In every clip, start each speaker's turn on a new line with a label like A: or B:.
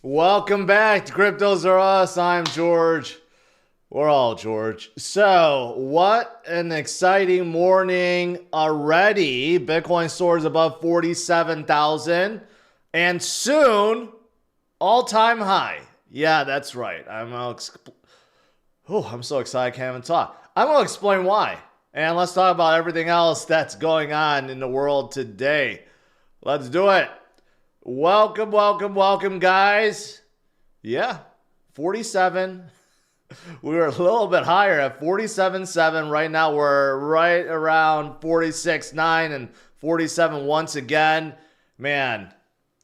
A: Welcome back to Cryptos Are Us. I'm George. We're all George. So, what an exciting morning already. Bitcoin soars above 47,000 and soon all-time high. Yeah, that's right. I'm so excited I can't even talk. I'm going to explain why. And let's talk about everything else that's going on in the world today. Let's do it. Welcome, guys. Yeah, 47. We were a little bit higher at 47.7. Right now, we're right around 46.9 and 47 once again. Man,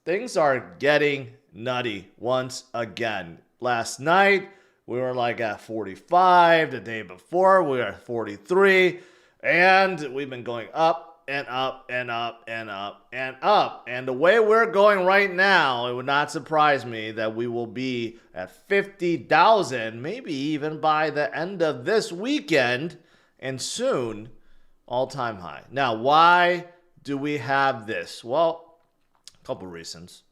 A: things are getting nutty once again. Last night, we were like at 45. The day before, we were at 43. And we've been going up and up and up and up and up. And the way we're going right now, it would not surprise me that we will be at 50,000, maybe even by the end of this weekend, and soon all-time high. Now, why do we have this? Well, a couple reasons.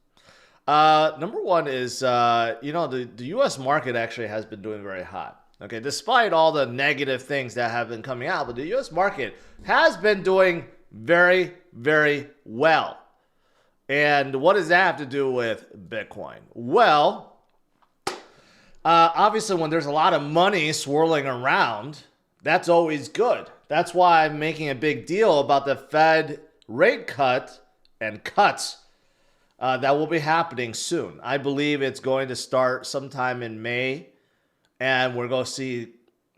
A: Number one is, the U.S. market actually has been doing very hot. Okay, despite all the negative things that have been coming out, but the U.S. market has been doing very, very well. And what does that have to do with Bitcoin? Well, obviously when there's a lot of money swirling around, that's always good. That's why I'm making a big deal about the Fed rate cut and cuts that will be happening soon. I believe it's going to start sometime in May, and we're going to see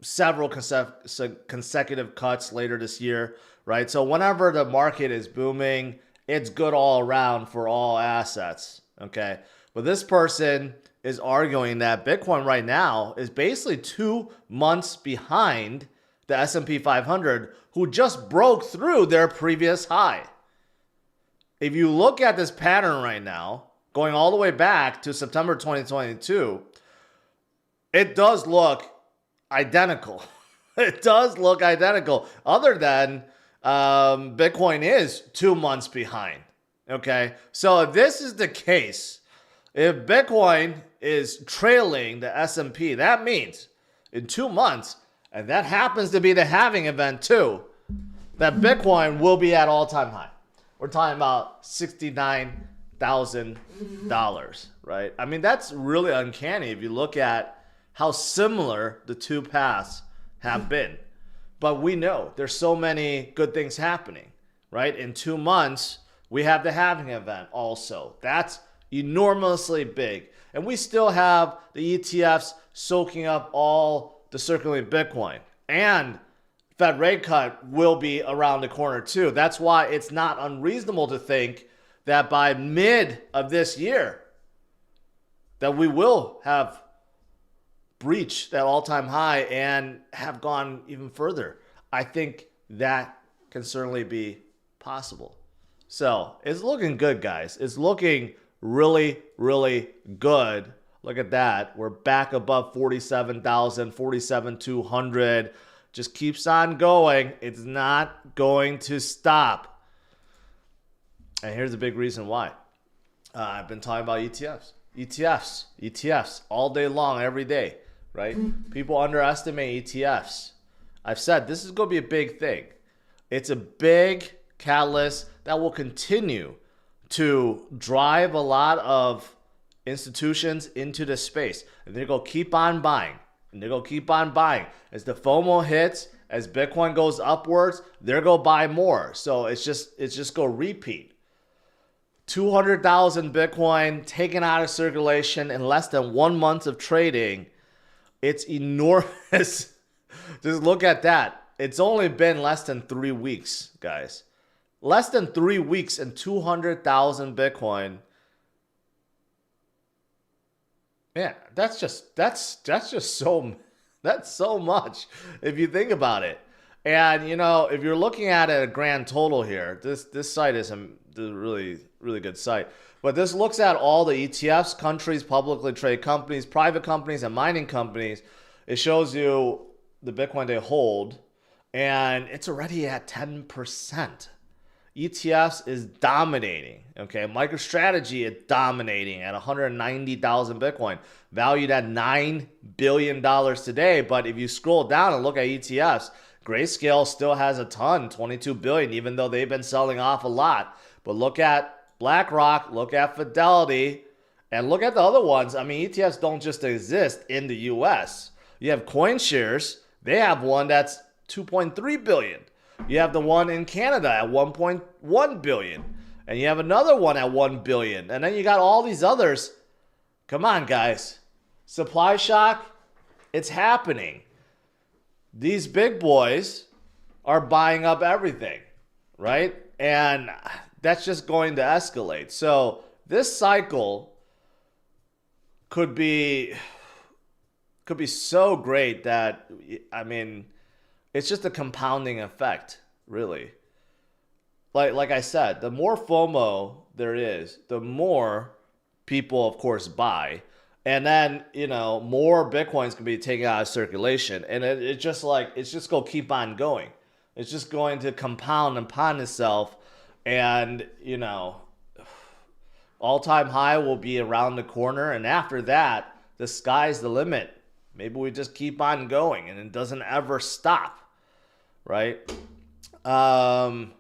A: several consecutive cuts later this year, right? So whenever the market is booming, it's good all around for all assets, okay? But this person is arguing that Bitcoin right now is basically 2 months behind the S&P 500, who just broke through their previous high. If you look at this pattern right now, going all the way back to September 2022, it does look identical. It does look identical, other than Bitcoin is 2 months behind. Okay, so if this is the case, if Bitcoin is trailing the S&P, that means in 2 months, and that happens to be the halving event too, that Bitcoin will be at all-time high. We're talking about $69,000, right? I mean, that's really uncanny if you look at how similar the two paths have been. But we know there's so many good things happening, right? In 2 months, we have the halving event also. That's enormously big. And we still have the ETFs soaking up all the circulating Bitcoin. And Fed rate cut will be around the corner too. That's why it's not unreasonable to think that by mid of this year, that we will have breached that all-time high and have gone even further. I think that can certainly be possible. So it's looking good, guys. It's looking really, really good. Look at that. We're back above 47,000, 47,200. Just keeps on going. It's not going to stop. And here's the big reason why. I've been talking about ETFs all day long, every day, right? People underestimate ETFs. I've said this is going to be a big thing. It's a big catalyst that will continue to drive a lot of institutions into the space. And they're going to keep on buying. And they're going to keep on buying. As the FOMO hits, as Bitcoin goes upwards, they're going to buy more. So it's just going to repeat. 200,000 Bitcoin taken out of circulation in less than 1 month of trading. It's enormous. Just look at that. It's only been less than 3 weeks, guys. Less than 3 weeks and 200,000 Bitcoin. Yeah, that's so much if you think about it. And if you're looking at a grand total here, this site is a really, really good site. But this looks at all the ETFs, countries, publicly traded companies, private companies, and mining companies. It shows you the Bitcoin they hold, and it's already at 10%. ETFs is dominating. Okay, MicroStrategy is dominating at 190,000 Bitcoin, valued at $9 billion today. But if you scroll down and look at ETFs, Grayscale still has a ton, 22 billion, even though they've been selling off a lot. But look at BlackRock, look at Fidelity, and look at the other ones. I mean, ETFs don't just exist in the US. You have CoinShares, they have one that's 2.3 billion. You have the one in Canada at 1.1 billion. And you have another one at 1 billion. And then you got all these others. Come on, guys. Supply shock, it's happening. These big boys are buying up everything, right? And that's just going to escalate. So this cycle could be so great that, I mean, it's just a compounding effect, really. Like I said, the more FOMO there is, the more people, of course, buy. And then, you know, more Bitcoins can be taken out of circulation. And it's just going to keep on going. It's just going to compound upon itself. And, you know, all-time high will be around the corner. And after that, the sky's the limit. Maybe we just keep on going and it doesn't ever stop, right? Man,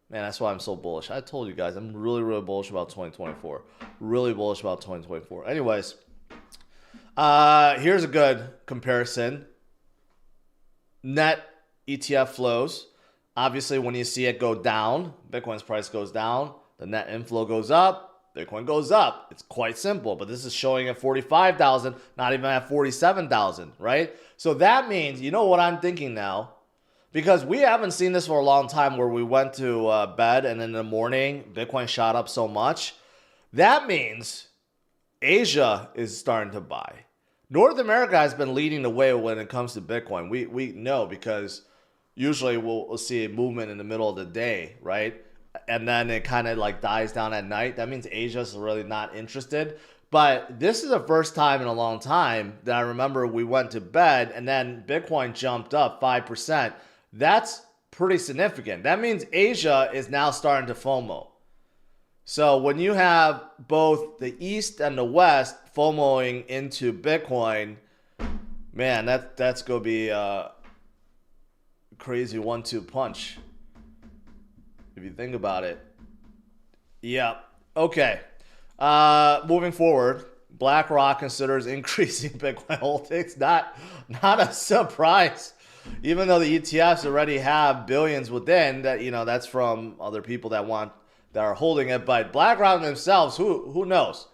A: that's why I'm so bullish. I told you guys, I'm really, really bullish about 2024. Really bullish about 2024. Anyways, here's a good comparison. Net ETF flows. Obviously, when you see it go down, Bitcoin's price goes down, the net inflow goes up, Bitcoin goes up. It's quite simple, but this is showing at 45,000, not even at 47,000, right? So that means, you know what I'm thinking now? Because we haven't seen this for a long time where we went to bed and in the morning, Bitcoin shot up so much. That means Asia is starting to buy. North America has been leading the way when it comes to Bitcoin. We know because usually we'll see a movement in the middle of the day, right? And then it kind of like dies down at night. That means Asia's really not interested. But this is the first time in a long time that I remember we went to bed and then Bitcoin jumped up 5%. That's pretty significant. That means Asia is now starting to FOMO. So when you have both the East and the West FOMOing into Bitcoin, man, that's going to be a crazy 1-2 punch. If you think about it. Yeah. Okay. Moving forward, BlackRock considers increasing Bitcoin holdings. Not a surprise. Even though the ETFs already have billions within, that, you know, that's from other people that are holding it. But BlackRock themselves, who knows?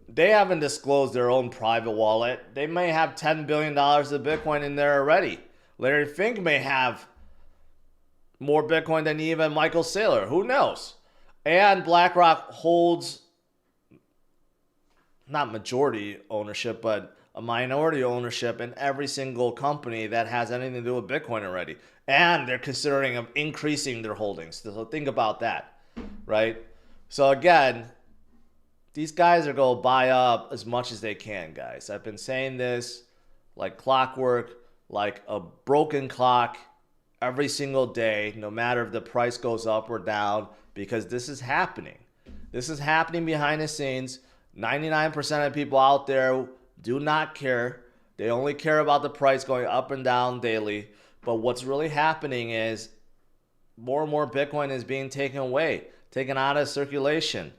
A: They haven't disclosed their own private wallet. They may have $10 billion of Bitcoin in there already. Larry Fink may have more Bitcoin than even Michael Saylor. Who knows? And BlackRock holds not majority ownership, but a minority ownership in every single company that has anything to do with Bitcoin already. And they're considering of increasing their holdings. So think about that, right? So again, these guys are going to buy up as much as they can, guys. I've been saying this like clockwork, like a broken clock every single day, no matter if the price goes up or down, because this is happening. This is happening behind the scenes. 99% of people out there do not care. They only care about the price going up and down daily. But what's really happening is more and more Bitcoin is being taken away, taken out of circulation.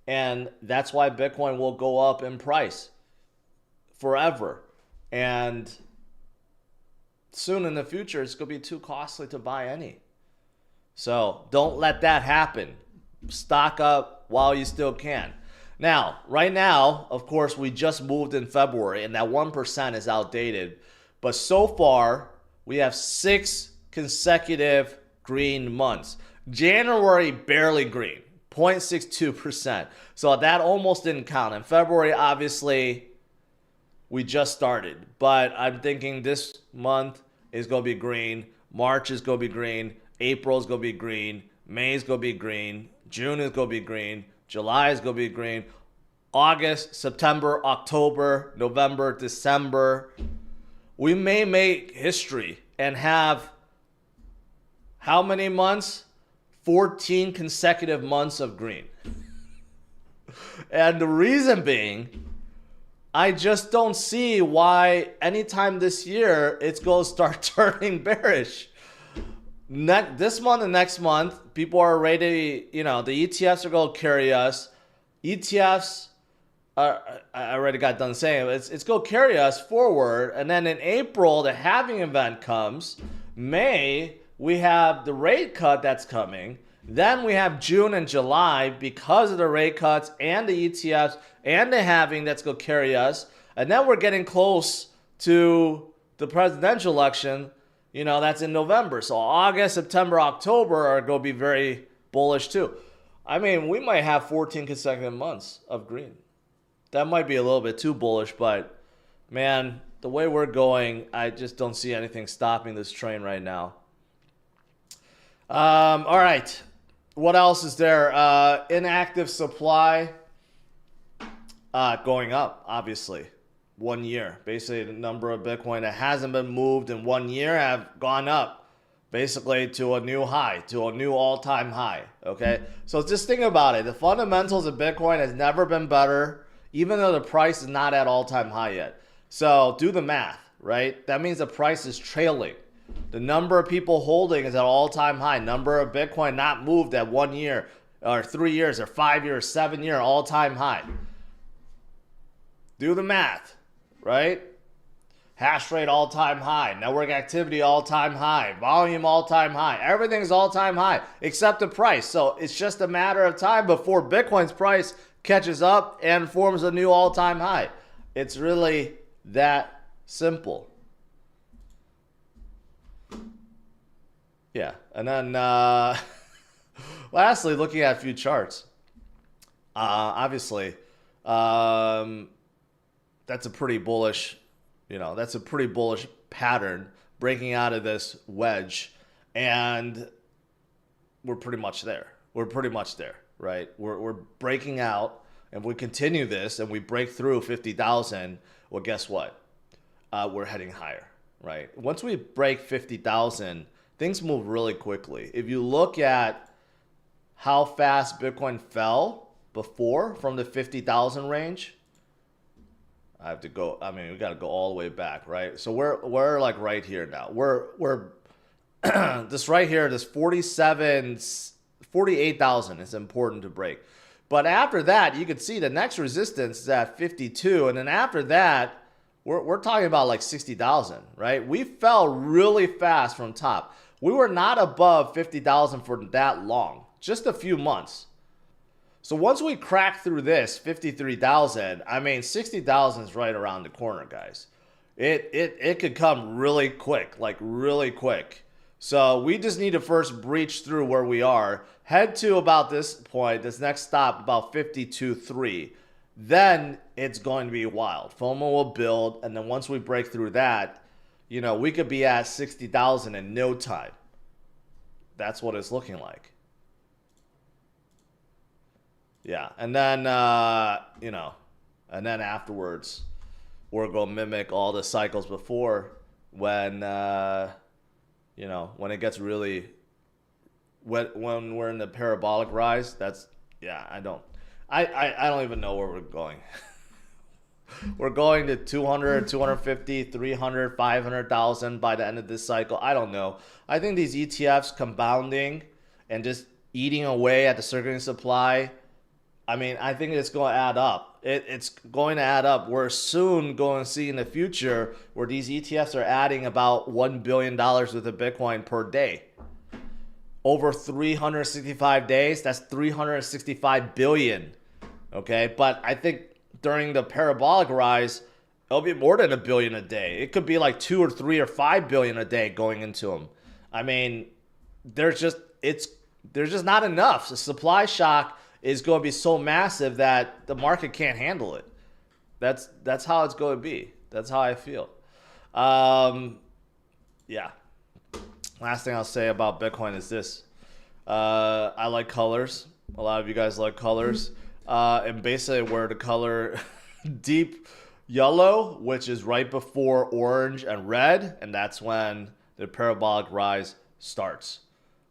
A: And that's why Bitcoin will go up in price forever. And soon in the future, it's going to be too costly to buy any. So don't let that happen. Stock up while you still can. Now, right now, of course, we just moved in February, and that 1% is outdated. But so far, we have 6 consecutive green months. January, barely green, 0.62%. So that almost didn't count. In February, obviously, we just started. But I'm thinking this month is going to be green. March is going to be green. April is going to be green. May is going to be green. June is going to be green. July is going to be green. August, September, October, November, December. We may make history and have how many months? 14 consecutive months of green. And the reason being, I just don't see why anytime this year it's going to start turning bearish. This month and next month, people are ready, the ETFs are going to carry us. ETFs, I already got done saying it, it's going to carry us forward. And then in April, the halving event comes. May, we have the rate cut that's coming. Then we have June and July because of the rate cuts and the ETFs and the halving that's going to carry us. And then we're getting close to the presidential election, that's in November. So August, September, October are going to be very bullish too. I mean, we might have 14 consecutive months of green. That might be a little bit too bullish, but man, the way we're going, I just don't see anything stopping this train right now. All right. What else is there? Inactive supply going up, obviously. 1 year. Basically, the number of Bitcoin that hasn't been moved in 1 year have gone up. Basically, to a new high, to a new all-time high. Okay? So just think about it. The fundamentals of Bitcoin has never been better, even though the price is not at all-time high yet. So do the math, right? That means the price is trailing. The number of people holding is at all-time high. Number of Bitcoin not moved at 1 year or 3 years or 5 years, 7 year, all-time high. Do the math, right? Hash rate all-time high. Network activity all-time high. Volume all-time high. Everything's all-time high except the price. So it's just a matter of time before Bitcoin's price catches up and forms a new all-time high. It's really that simple. Yeah, and then lastly, looking at a few charts. Obviously, that's a pretty bullish, pattern breaking out of this wedge, and we're pretty much there. Right? We're breaking out, and if we continue this and we break through 50,000, well, guess what? We're heading higher, right? Once we break 50,000. Things move really quickly. If you look at how fast Bitcoin fell before from the 50,000 range, we got to go all the way back, right? So we're like right here now. We're this right here, this 48,000 is important to break. But after that, you can see the next resistance is at 52, and then after that, we're talking about like 60,000, right? We fell really fast from top. We were not above 50,000 for that long, just a few months. So once we crack through this 53,000, 60,000 is right around the corner, guys. It could come really quick, like really quick. So we just need to first breach through where we are, head to about this point, this next stop, about 52.3. Then it's going to be wild. FOMO will build, and then once we break through that, we could be at 60,000 in no time. That's what it's looking like. Yeah, and then, and then afterwards, we're going to mimic all the cycles before when, when it gets really, when we're in the parabolic rise. I don't even know where we're going. We're going to 200, 250, 300, 500,000 by the end of this cycle. I don't know. I think these ETFs compounding and just eating away at the circulating supply, I think it's going to add up. It's going to add up. We're soon going to see in the future where these ETFs are adding about $1 billion worth of Bitcoin per day. Over 365 days, that's 365 billion. Okay, but I think during the parabolic rise, it'll be more than $1 billion a day. It could be like 2 or 3 or 5 billion a day going into them. There's just not enough. The supply shock is going to be so massive that the market can't handle it. That's how it's going to be. That's how I feel. Yeah. Last thing I'll say about Bitcoin is this. I like colors. A lot of you guys like colors. And basically where the color deep yellow, which is right before orange and red, and that's when the parabolic rise starts.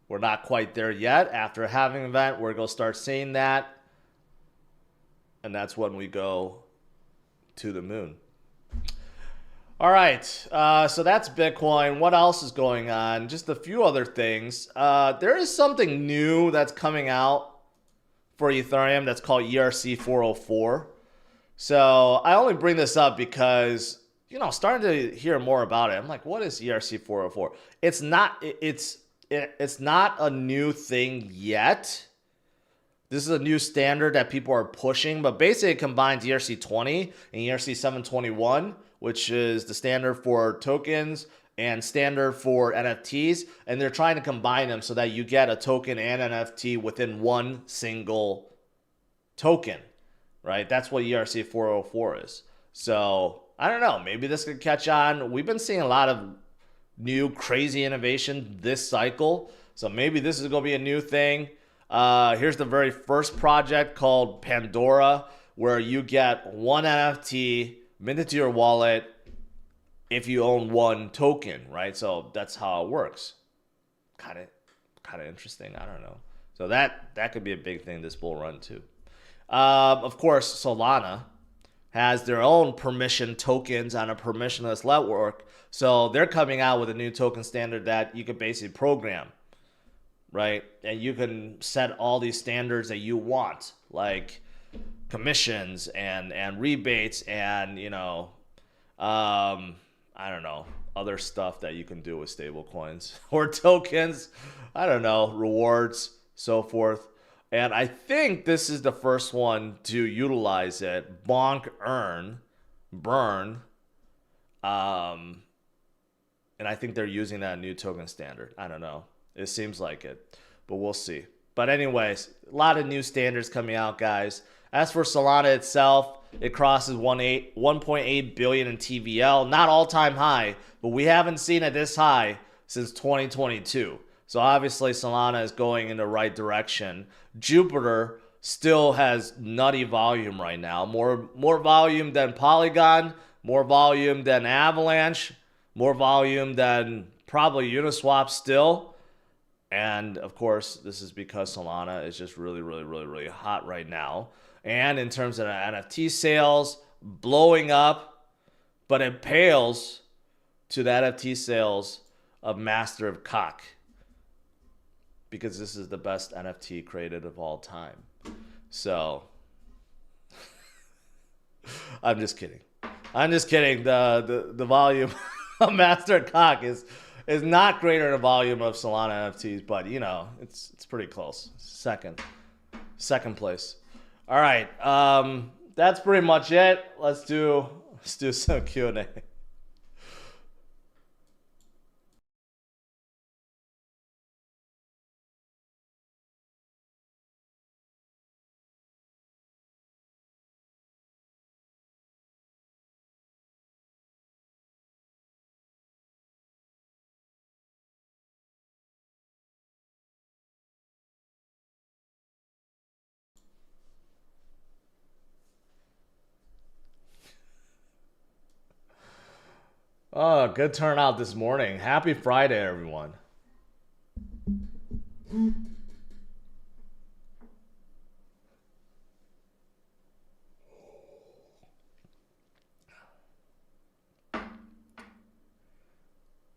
A: We're not quite there yet. After a halving event, we're going to start seeing that. And that's when we go to the moon. All right, so that's Bitcoin. What else is going on? Just a few other things. There is something new that's coming out for Ethereum that's called ERC 404. So I only bring this up because, starting to hear more about it. I'm like, what is ERC 404? It's not a new thing yet. This is a new standard that people are pushing, but basically it combines ERC 20 and ERC 721, which is the standard for tokens and standard for NFTs. And they're trying to combine them so that you get a token and NFT within one single token, right? That's what ERC 404 is. So I don't know. Maybe this could catch on. We've been seeing a lot of new crazy innovation this cycle. So maybe this is going to be a new thing. Here's the very first project called Pandora, where you get one NFT minted to your wallet if you own one token, right? So that's how it works. Kind of interesting. I don't know. So that could be a big thing this bull run too. Of course, Solana has their own permission tokens on a permissionless network. So they're coming out with a new token standard that you could basically program, right? And you can set all these standards that you want, like commissions and rebates and, I don't know, other stuff that you can do with stable coins or tokens. I don't know, rewards, so forth. And I think this is the first one to utilize it. Bonk, earn, burn. And I think they're using that new token standard. I don't know. It seems like it, but we'll see. But anyways, a lot of new standards coming out, guys. As for Solana itself, it crosses 1.8 billion in TVL. Not all-time high, but we haven't seen it this high since 2022. So obviously Solana is going in the right direction. Jupiter still has nutty volume right now. More volume than Polygon, more volume than Avalanche, more volume than probably Uniswap still. And of course, this is because Solana is just really, really, really, really hot right now. And in terms of NFT sales, blowing up, but it pales to the NFT sales of Master of Cock, because this is the best NFT created of all time. So I'm just kidding. The volume of Master of Cock is not greater than the volume of Solana NFTs, but it's pretty close. Second place. All right, that's pretty much it. Let's do some Q&A. Oh, good turnout this morning. Happy Friday, everyone.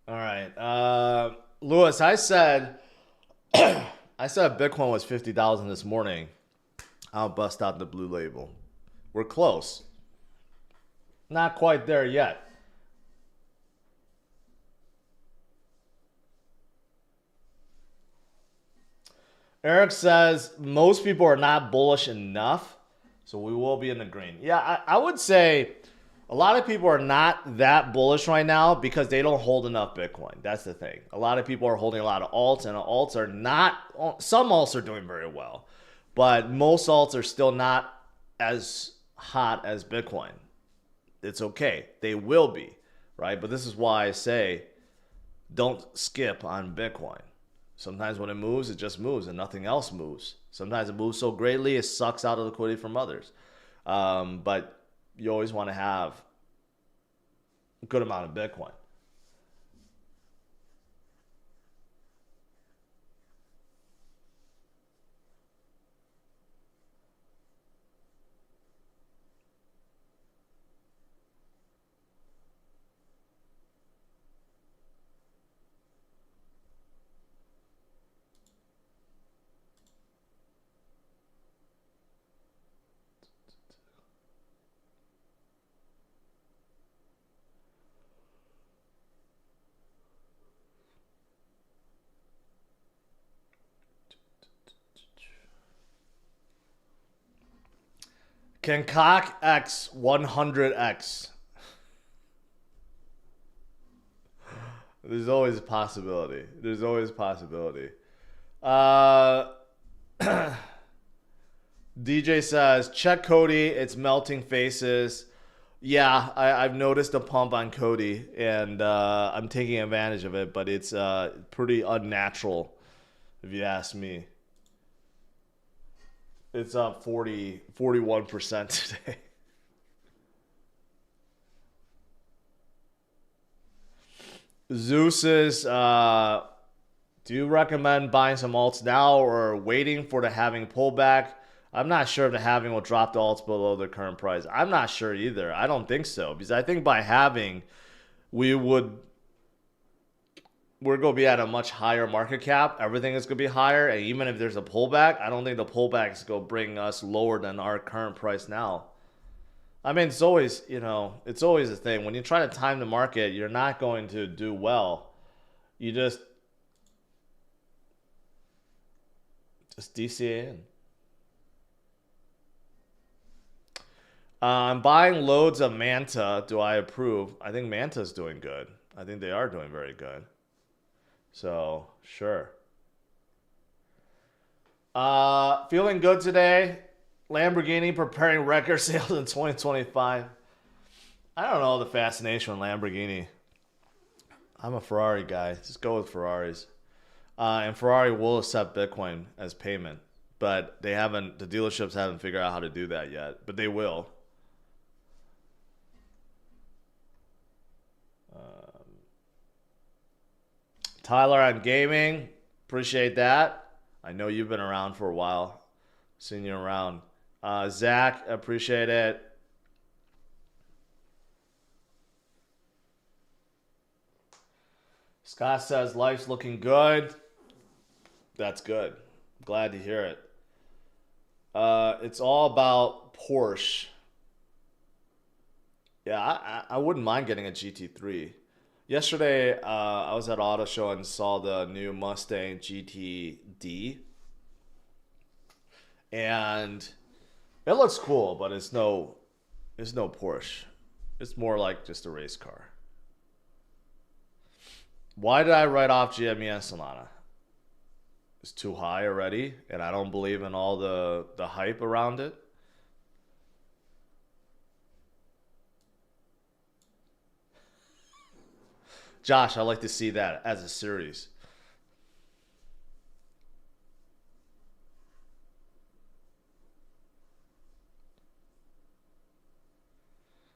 A: All right. Lewis, I said Bitcoin was 50,000 this morning. I'll bust out the blue label. We're close. Not quite there yet. Eric says most people are not bullish enough, so we will be in the green. Yeah, I would say a lot of people are not that bullish right now because they don't hold enough Bitcoin. That's the thing. A lot of people are holding a lot of alts, and alts are not, some alts are doing very well, but most alts are still not as hot as Bitcoin. It's okay. They will be, right? But this is why I say don't skip on Bitcoin. Sometimes when it moves, it just moves and nothing else moves. Sometimes it moves so greatly, it sucks out of liquidity from others. But you always want to have a good amount of Bitcoin. Can cock X 100X? There's always a possibility. There's always a possibility. Uh, DJ says, check Cody. It's melting faces. Yeah, I've noticed a pump on Cody, and I'm taking advantage of it, but it's pretty unnatural, if you ask me. It's up 41% today. Zeus is, do you recommend buying some alts now or waiting for the halving pullback? I'm not sure if the halving will drop the alts below their current price. I'm not sure either. I don't think so, because I think by halving, we're going to be at a much higher market cap. Everything is going to be higher, and even if there's a pullback, I don't think the pullback is going to bring us lower than our current price now. I mean, it's always, it's always a thing. When you try to time the market, you're not going to do well. You just DCA in. I'm buying loads of Manta. Do I approve? I think Manta's doing good. I think they are doing very good. So, sure. Feeling good today. Lamborghini preparing record sales in 2025. I don't know the fascination with Lamborghini. I'm a Ferrari guy. Just go with Ferraris. And Ferrari will accept Bitcoin as payment. But the dealerships haven't figured out how to do that yet. But they will. Tyler on gaming. Appreciate that. I know you've been around for a while. Seen you around. Zach, appreciate it. Scott says life's looking good. That's good. Glad to hear it. It's all about Porsche. Yeah, I wouldn't mind getting a GT3. Yesterday, I was at Auto Show and saw the new Mustang GT-D. And it looks cool, but it's no Porsche. It's more like just a race car. Why did I write off GME and Solana? It's too high already, and I don't believe in all the hype around it. Josh, I'd like to see that as a series.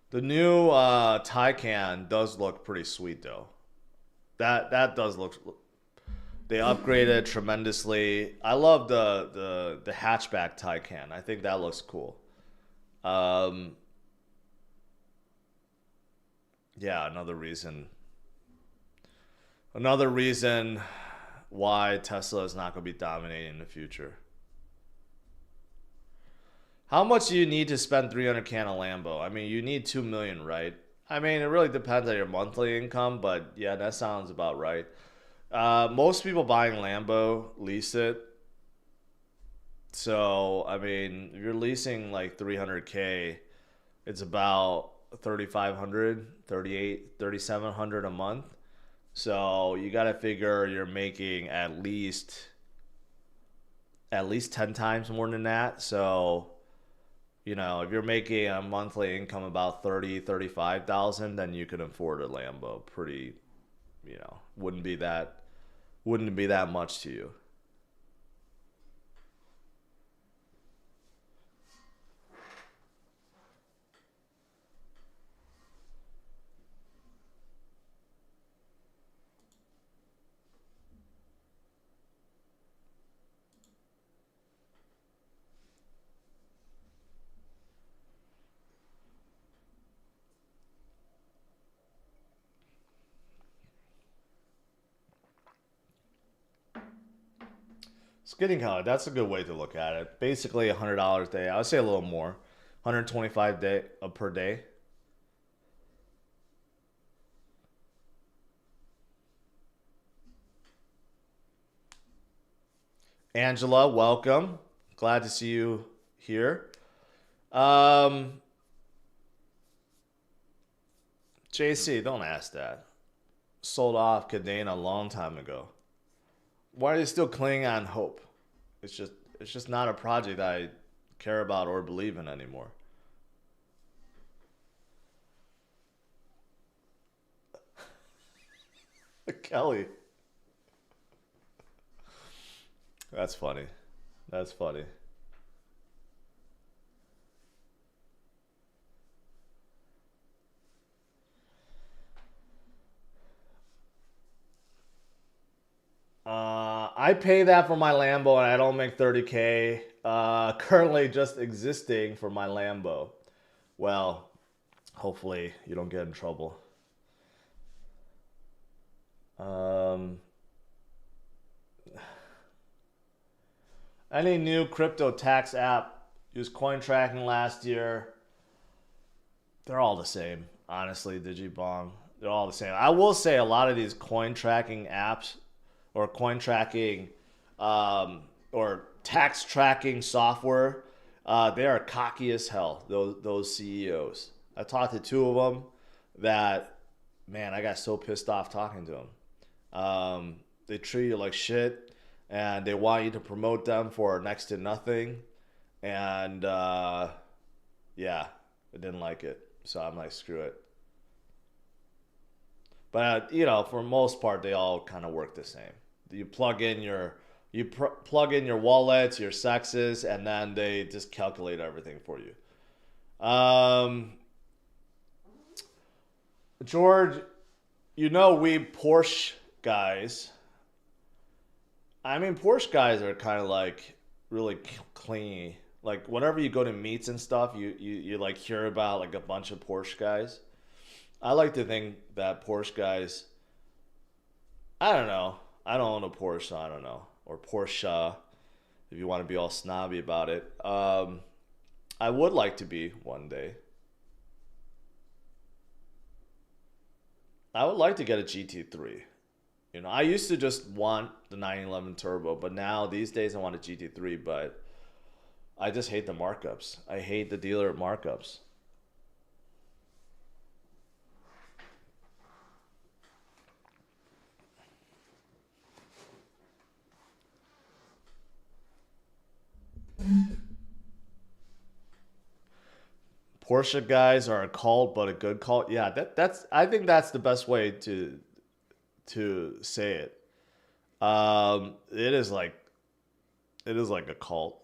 A: The new Taycan does look pretty sweet, though. That does look. They upgraded tremendously. I love the hatchback Taycan. I think that looks cool. Yeah, another reason why Tesla is not going to be dominating in the future. How much do you need to spend 300K on a Lambo? I mean, you need 2 million, right? I mean, it really depends on your monthly income, but yeah, that sounds about right. Most people buying Lambo lease it. So, I mean, if you're leasing like 300K, it's about 3,500, 3,700 a month. So you got to figure you're making at least 10 times more than that. So, if you're making a monthly income about 35,000, then you can afford a Lambo. Pretty, wouldn't be that much to you. Skinny color, that's a good way to look at it. Basically $100 a day. I would say a little more. 125 per day. Angela, welcome. Glad to see you here. JC, don't ask that. Sold off Cadena a long time ago. Why are you still clinging on hope? It's just not a project I care about or believe in anymore. Kelly. That's funny. That's funny. I pay that for my Lambo and I don't make 30K. Currently just existing for my Lambo. Well, hopefully you don't get in trouble. Um, any new crypto tax app used coin tracking last year? They're all the same, honestly, Digibong. They're all the same. I will say a lot of these coin tracking apps or coin tracking or tax tracking software, they are cocky as hell, those CEOs. I talked to two of them that, man, I got so pissed off talking to them. They treat you like shit and they want you to promote them for next to nothing. And yeah, I didn't like it. So I'm like, screw it. But for most part, they all kind of work the same. You plug in your wallets, your sexes, and then they just calculate everything for you. George, we Porsche guys. I mean, Porsche guys are kind of like really clingy. Like whenever you go to meets and stuff, you like hear about like a bunch of Porsche guys. I like to think that Porsche guys, I don't know. I don't own a Porsche, so I don't know. Or Porsche, if you want to be all snobby about it. I would like to be one day. I would like to get a GT3. I used to just want the 911 Turbo, but now these days I want a GT3, but I just hate the markups. I hate the dealer markups. Porsche guys are a cult, but a good cult. Yeah, that's. I think that's the best way to say it. It is like a cult.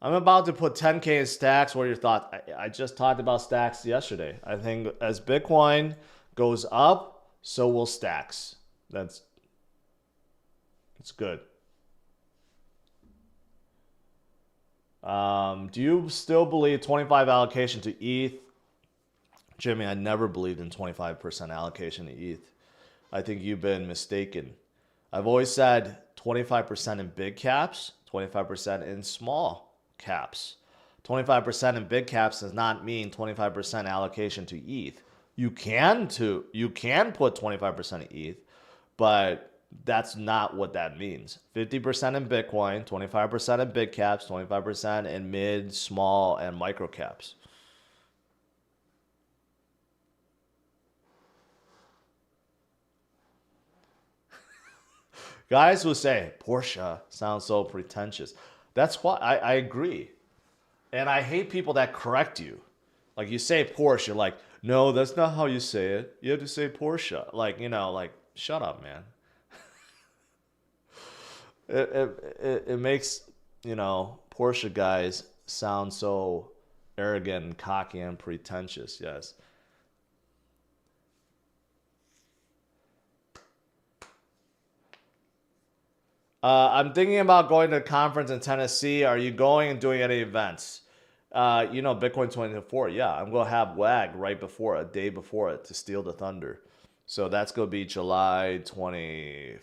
A: I'm about to put 10K in stacks. What are your thoughts? I just talked about stacks yesterday. I think as Bitcoin goes up, so will stacks. It's good. Do you still believe 25 allocation to ETH? Jimmy, I never believed in 25% allocation to ETH. I think you've been mistaken. I've always said 25% in big caps, 25% in small caps. 25% in big caps does not mean 25% allocation to ETH. You can put 25% in ETH, but that's not what that means. 50% in Bitcoin, 25% in big caps, 25% in mid, small, and micro caps. Guys will say, Porsche sounds so pretentious. That's why I agree. And I hate people that correct you. Like you say Porsche, you're like, no, that's not how you say it. You have to say Porsche. Like, shut up, man. It makes, Porsche guys sound so arrogant and cocky and pretentious, yes. I'm thinking about going to a conference in Tennessee. Are you going and doing any events? Bitcoin 24. Yeah, I'm going to have WAG right before, a day before it to steal the thunder. So that's going to be July 25th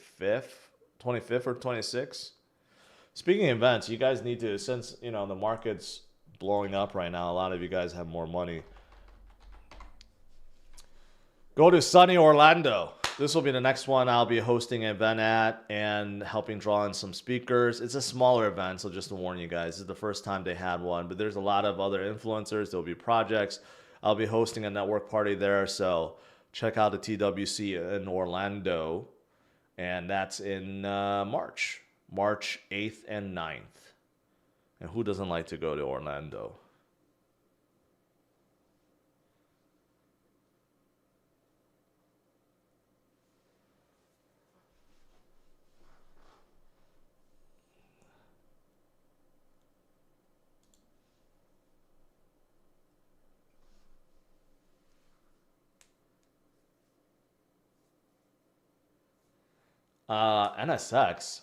A: or 26th. Speaking of events, you guys need to, since, the market's blowing up right now, a lot of you guys have more money. Go to sunny Orlando. This will be the next one I'll be hosting an event at and helping draw in some speakers. It's a smaller event, so just to warn you guys, this is the first time they had one, but there's a lot of other influencers. There'll be projects. I'll be hosting a network party there, so check out the TWC in Orlando, and that's in March 8th and 9th. And who doesn't like to go to Orlando? NSX.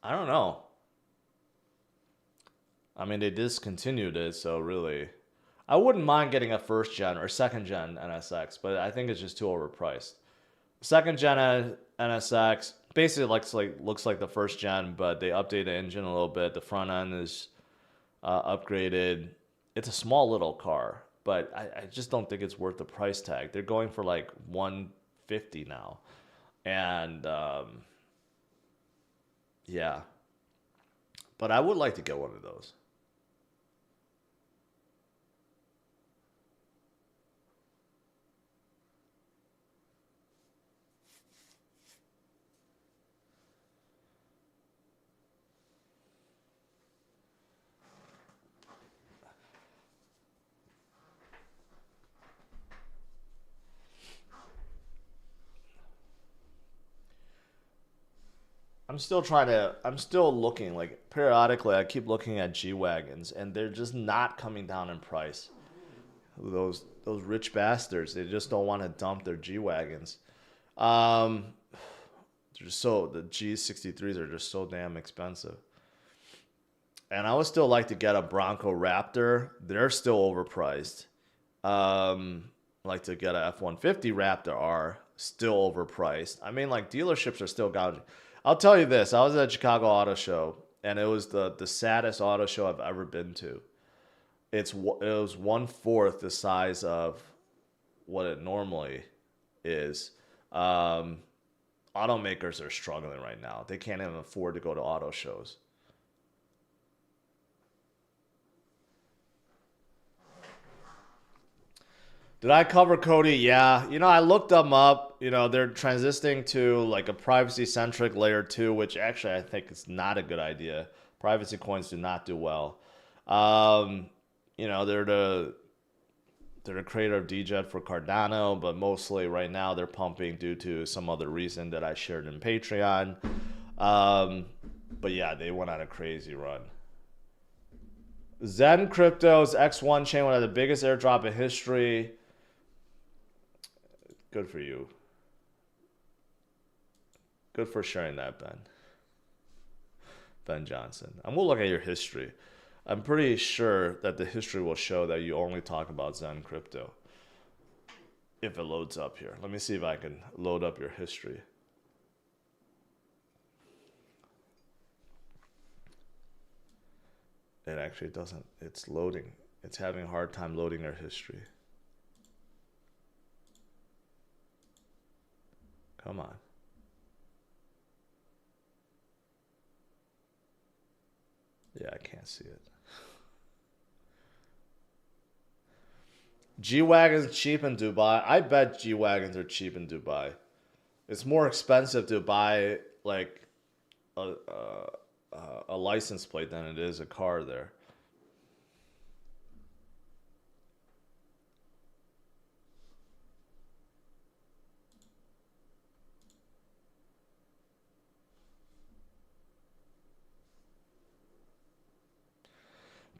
A: I don't know. I mean, they discontinued it, so really, I wouldn't mind getting a first gen or second gen NSX, but I think it's just too overpriced. Second gen NSX basically looks like the first gen, but they update the engine a little bit. The front end is upgraded. It's a small little car, but I just don't think it's worth the price tag. They're going for like 150 now, and yeah. But I would like to get one of those. I'm still looking, like periodically I keep looking at G-Wagons and they're just not coming down in price. Those rich bastards, they just don't want to dump their G-Wagons. Um, the G63s are just so damn expensive. And I would still like to get a Bronco Raptor. They're still overpriced. Like to get a F-150 Raptor R, still overpriced. I mean, like dealerships are still gouging. I'll tell you this: I was at Chicago Auto Show, and it was the saddest auto show I've ever been to. It was one fourth the size of what it normally is. Um, Automakers are struggling right now. They can't even afford to go to auto shows. Did I cover Cody? Yeah. I looked them up. They're transitioning to like a privacy centric layer 2, which actually I think is not a good idea. Privacy coins do not do well. Um, they're the creator of DJet for Cardano, but mostly right now they're pumping due to some other reason that I shared in Patreon. Um, but yeah, they went on a crazy run. Zen Crypto's X1 chain one of the biggest airdrop in history. Good for you. Good for sharing that, Ben. Ben Johnson. I'm gonna look at your history. I'm pretty sure that the history will show that you only talk about Zen Crypto. If it loads up here. Let me see if I can load up your history. It actually doesn't. It's loading. It's having a hard time loading your history. Come on. Yeah, I can't see it. G-Wagons cheap in Dubai. I bet G-Wagons are cheap in Dubai. It's more expensive to buy like a, a license plate than it is a car there.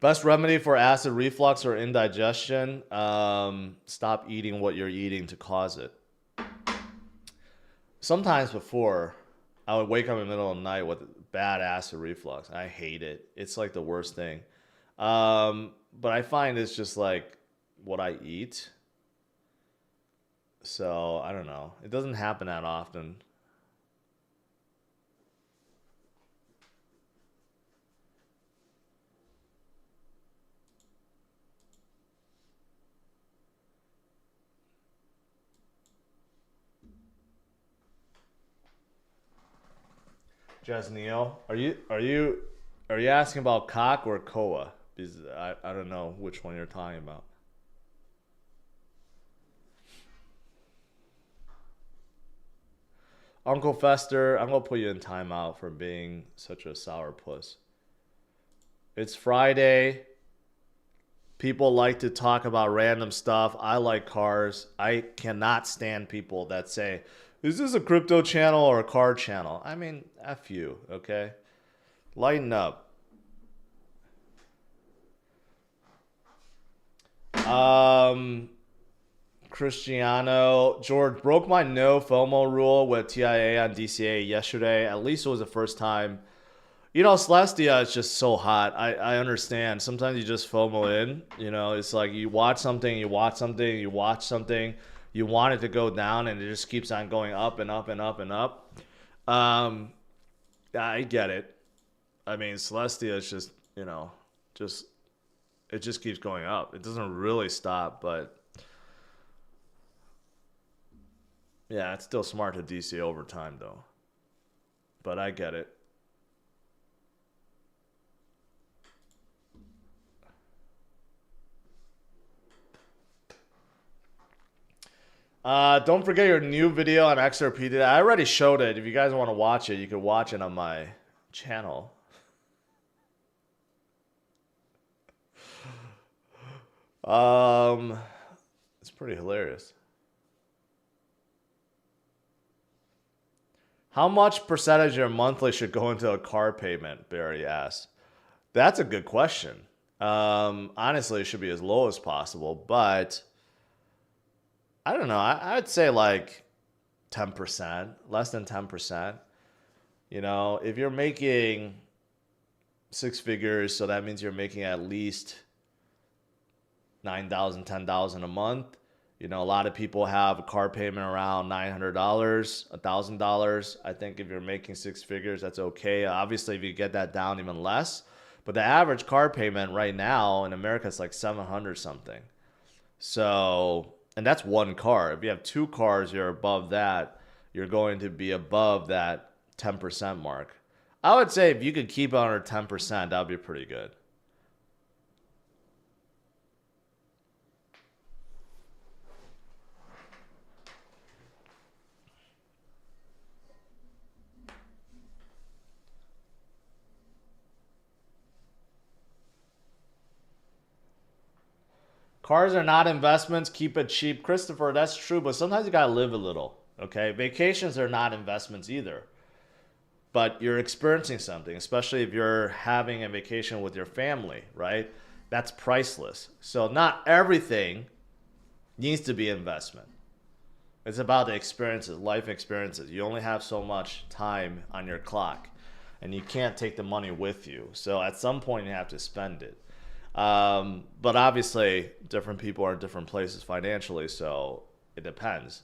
A: Best remedy for acid reflux or indigestion? Stop eating what you're eating to cause it. Sometimes before, I would wake up in the middle of the night with bad acid reflux. I hate it. It's like the worst thing. But I find it's just like what I eat. So I don't know. It doesn't happen that often. Jasneel, are you asking about cock or koa? Because I don't know which one you're talking about. Uncle Fester, I'm gonna put you in timeout for being such a sour puss. It's Friday. People like to talk about random stuff. I like cars. I cannot stand people that say, "Is this a crypto channel or a car channel?" I mean, F you, okay? Lighten up. Um, Cristiano, George broke my no FOMO rule with TIA on DCA yesterday. At least it was the first time. You know, Celestia is just so hot. I understand. Sometimes you just FOMO in. You know, it's like you watch something, you watch something, you watch something. You want it to go down, and it just keeps on going up and up and up and up. Um, I get it. I mean, Celestia is just, you know, just it just keeps going up. It doesn't really stop, but yeah, it's still smart to DC over time, though. But I get it. Don't forget your new video on XRP today. I already showed it. If you guys want to watch it, you can watch it on my channel. Um, it's pretty hilarious. How much percentage of your monthly should go into a car payment? Barry asks. That's a good question. Honestly, it should be as low as possible, but I don't know. I'd say like 10%, less than 10%. You know, if you're making six figures, so that means you're making at least 9,000, 10,000 a month. You know, a lot of people have a car payment around $900, $1,000. I think if you're making six figures, that's okay. Obviously, if you get that down even less. But the average car payment right now in America is like 700 something. So, and that's one car. If you have two cars, you're above that. You're going to be above that 10% mark. I would say if you could keep it under 10%, that would be pretty good. Cars are not investments. Keep it cheap. Christopher, that's true, but sometimes you gotta live a little. Okay? Vacations are not investments either. But you're experiencing something, especially if you're having a vacation with your family, right? That's priceless. So not everything needs to be investment. It's about the experiences, life experiences. You only have so much time on your clock, and you can't take the money with you. So at some point, you have to spend it. But obviously, different people are in different places financially, so it depends.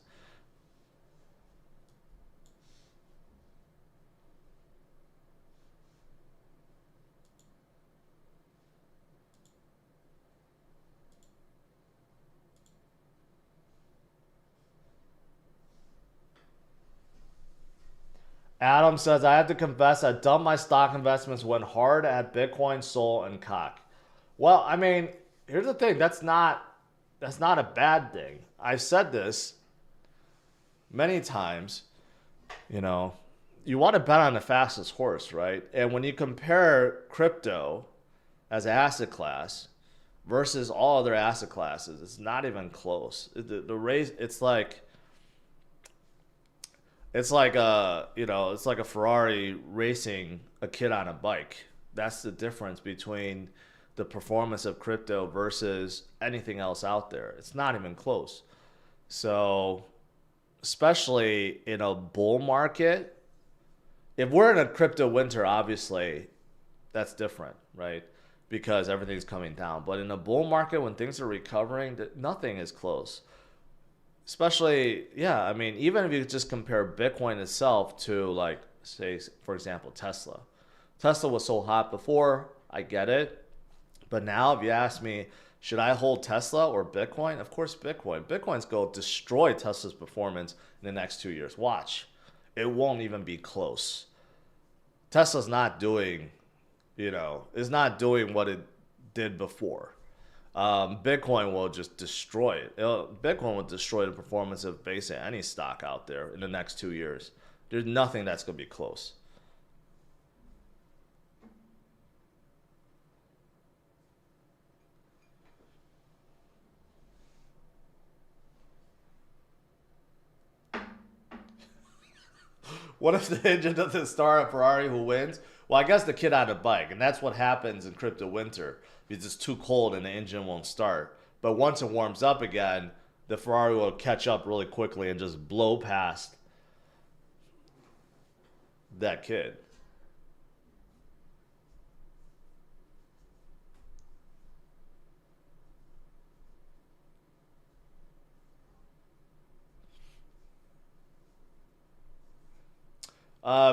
A: Adam says, I have to confess, I dumped my stock investments, went hard at Bitcoin, Sol, and Cock. Well, I mean, here's the thing. That's not a bad thing. I've said this many times. You know, you want to bet on the fastest horse, right? And when you compare crypto as an asset class versus all other asset classes, it's not even close. The race, it's like it's like a Ferrari racing a kid on a bike. That's the difference between the performance of crypto versus anything else out there. It's not even close. So, especially in a bull market, if we're in a crypto winter, obviously that's different, right? Because everything's coming down. But in a bull market, when things are recovering, nothing is close. Especially, yeah, I mean, even if you just compare Bitcoin itself to, like, say, for example, Tesla. Tesla was so hot before, I get it. But now, if you ask me, should I hold Tesla or Bitcoin? Of course, Bitcoin. Bitcoin's going to destroy Tesla's performance in the next 2 years. Watch. It won't even be close. Tesla's not doing, is not doing what it did before. Bitcoin will just destroy it. Bitcoin will destroy the performance of basically any stock out there in the next 2 years. There's nothing that's going to be close. What if the engine doesn't start a Ferrari, who wins? Well, I guess the kid on a bike, and that's what happens in crypto winter because it's too cold and the engine won't start. But once it warms up again, the Ferrari will catch up really quickly and just blow past that kid.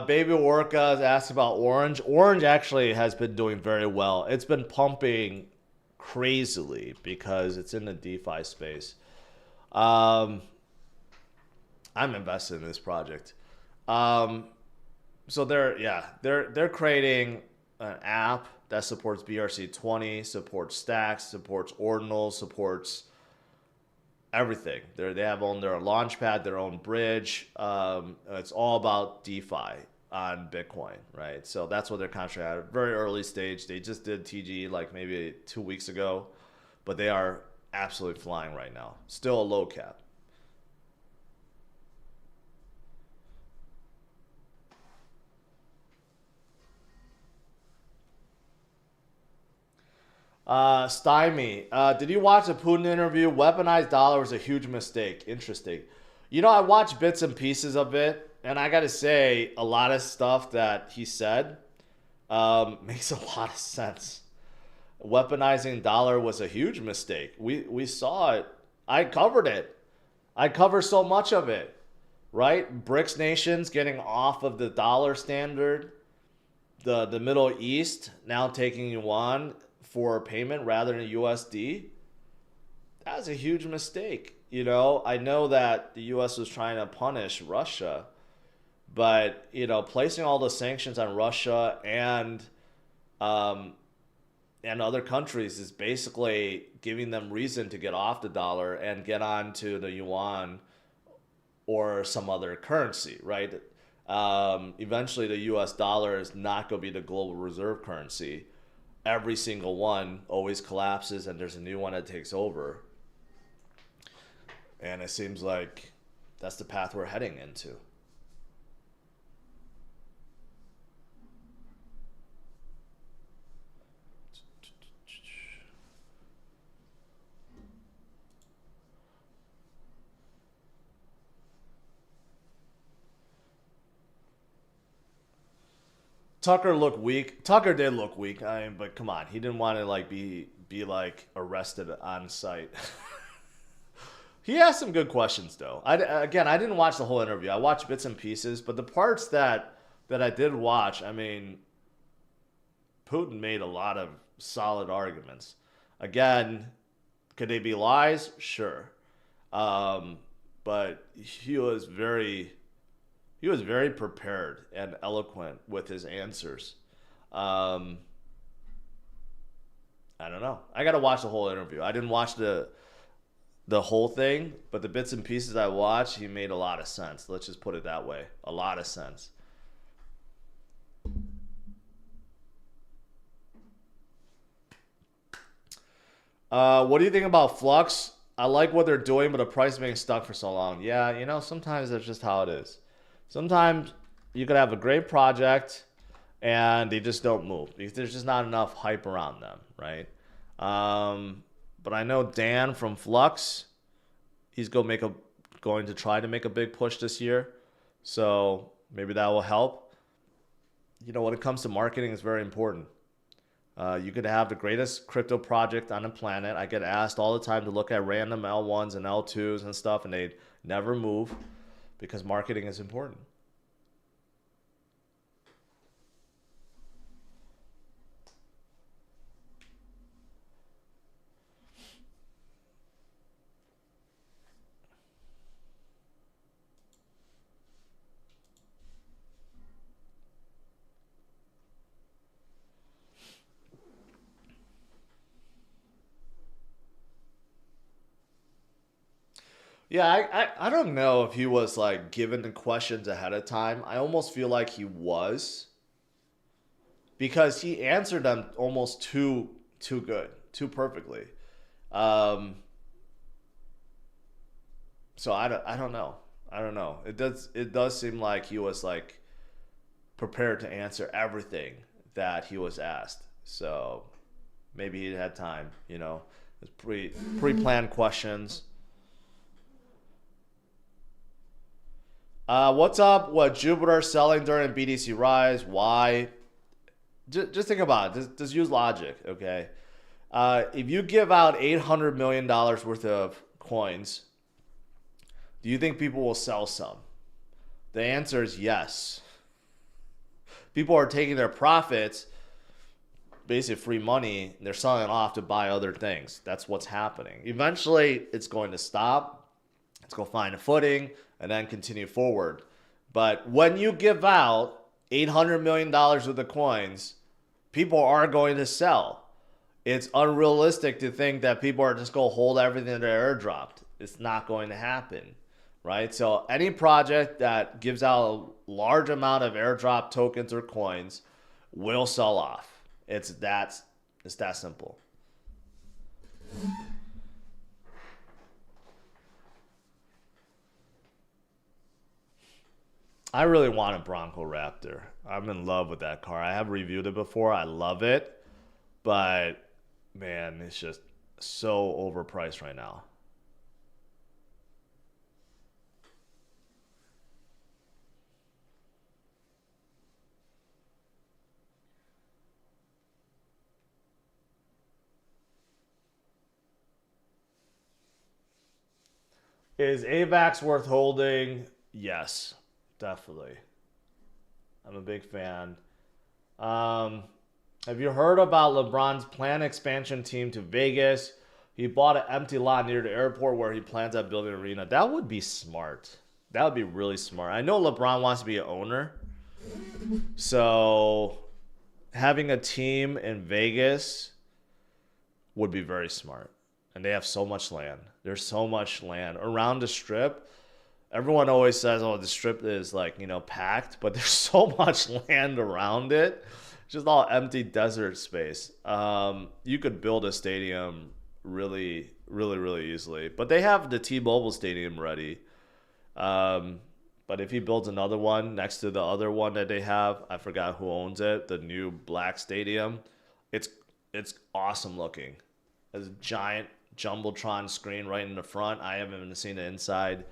A: Baby Orca is asked about Orange. Orange actually has been doing very well. It's been pumping crazily because it's in the DeFi space. Um, I'm invested in this project. Um, so they're creating an app that supports BRC20, supports stacks, supports ordinals, supports everything. They have on their launchpad, their own bridge. It's all about DeFi on Bitcoin, right? So that's what they're concentrating at. Very early stage. They just did TG like maybe 2 weeks ago, but they are absolutely flying right now. Still a low cap. Stymie, did you watch the Putin interview? Weaponized dollar was a huge mistake. Interesting. I watched bits and pieces of it, and I got to say, a lot of stuff that he said makes a lot of sense. Weaponizing dollar was a huge mistake. We saw it. I covered it. I cover so much of it, right? BRICS nations getting off of the dollar standard, the Middle East now taking yuan for payment rather than USD. That was a huge mistake. I know that the US was trying to punish Russia, but placing all the sanctions on Russia um, and other countries is basically giving them reason to get off the dollar and get on to the yuan or some other currency, right? Eventually, the US dollar is not going to be the global reserve currency. Every single one always collapses and there's a new one that takes over. And it seems like that's the path we're heading into. Tucker looked weak. Tucker did look weak. But come on, he didn't want to like be like arrested on site. He asked some good questions though. I didn't watch the whole interview. I watched bits and pieces, but the parts that I did watch, I mean, Putin made a lot of solid arguments. Again, could they be lies? Sure, um, but he was very prepared and eloquent with his answers. Um, I don't know. I got to watch the whole interview. I didn't watch the whole thing, but the bits and pieces I watched, he made a lot of sense. Let's just put it that way. A lot of sense. What do you think about Flux? I like what they're doing, but the price being stuck for so long. Yeah, sometimes that's just how it is. Sometimes you could have a great project and they just don't move because there's just not enough hype around them, right? But I know Dan from Flux, he's going to try to make a big push this year, so maybe that will help. When it comes to marketing, it's very important. You could have the greatest crypto project on the planet. I get asked all the time to look at random L1s and L2s and stuff, and they never move because marketing is important. Yeah, I don't know if he was like given the questions ahead of time. I almost feel like he was because he answered them almost too good, too perfectly. Um, so I don't know. I don't know. It does seem like he was like prepared to answer everything that he was asked. So maybe he had time, you know. It's pre-planned questions. What's up? What Jupiter selling during BTC rise? Why? Just think about it. Just use logic, okay? If you give out $800 million worth of coins, do you think people will sell some? The answer is yes. People are taking their profits, basically free money, and they're selling it off to buy other things. That's what's happening. Eventually, it's going to stop. It's going to find a footing and then continue forward. But when you give out $800 million worth of coins, people are going to sell. It's unrealistic to think that people are just going to hold everything they're airdropped. It's not going to happen, right? So any project that gives out a large amount of airdrop tokens or coins will sell off. It's that simple. I really want a Bronco Raptor. I'm in love with that car. I have reviewed it before. I love it, but man, it's just so overpriced right now. Is AVAX worth holding? Yes, definitely. I'm a big fan. Um, have you heard about LeBron's planned expansion team to Vegas? He bought an empty lot near the airport where he plans on building an arena. That would be smart. That would be really smart. I know LeBron wants to be an owner, so having a team in Vegas would be very smart. And they have so much land. There's so much land around the strip. Everyone always says, "Oh, the strip is like packed," but there's so much land around it. It's just all empty desert space. You could build a stadium really, really, really easily. But they have the T-Mobile Stadium ready. Um, but if he builds another one next to the other one that they have, I forgot who owns it, the new black stadium. It's it's awesome looking. There's a giant jumbotron screen right in the front. I haven't even seen the inside,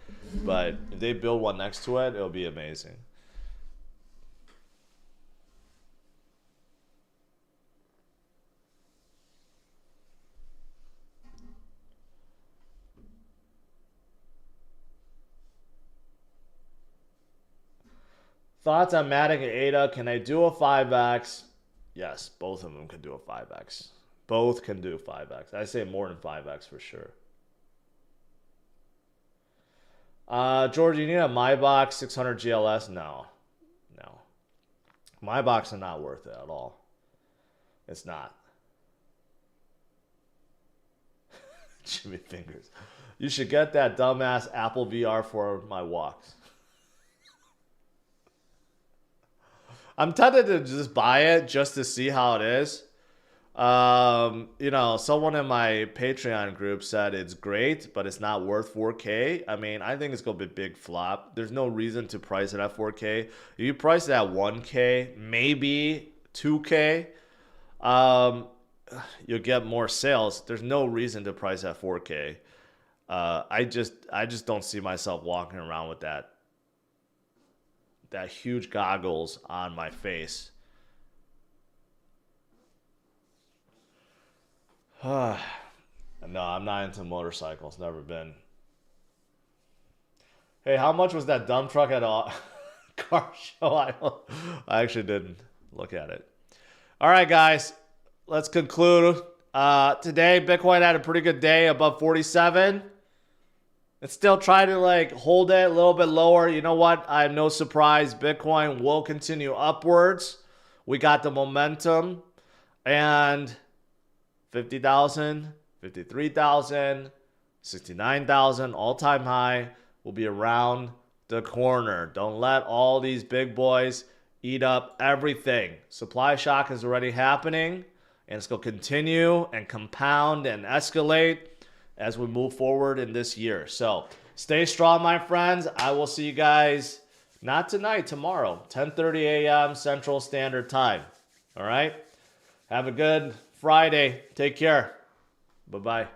A: but if they build one next to it, it'll be amazing. Thoughts on Matic and Ada? Can I do a 5x? Yes, both of them can do a 5x. Both can do 5x. I say more than 5x for sure. George, you need a My Box 600 GLS? No, no. My box are not worth it at all. It's not. Jimmy Fingers. You should get that dumbass Apple VR for my walks. I'm tempted to just buy it just to see how it is. Someone in my Patreon group said it's great, but it's not worth 4K. I mean, I think it's gonna be a big flop. There's no reason to price it at 4K. If you price it at 1K, maybe 2K, um, you'll get more sales. There's no reason to price at 4K. I just don't see myself walking around with that huge goggles on my face. No, I'm not into motorcycles. Never been. Hey, how much was that dump truck at a car show? I actually didn't look at it. All right, guys, let's conclude. Today, Bitcoin had a pretty good day, above 47. It's still trying to like hold it a little bit lower. You know what? I have no surprise. Bitcoin will continue upwards. We got the momentum, and 50,000, 53,000, 69,000 all-time high will be around the corner. Don't let all these big boys eat up everything. Supply shock is already happening, and it's going to continue and compound and escalate as we move forward in this year. So stay strong, my friends. I will see you guys not tonight, tomorrow, 10:30 a.m. Central Standard Time. All right? Have a good Friday. Take care. Bye-bye.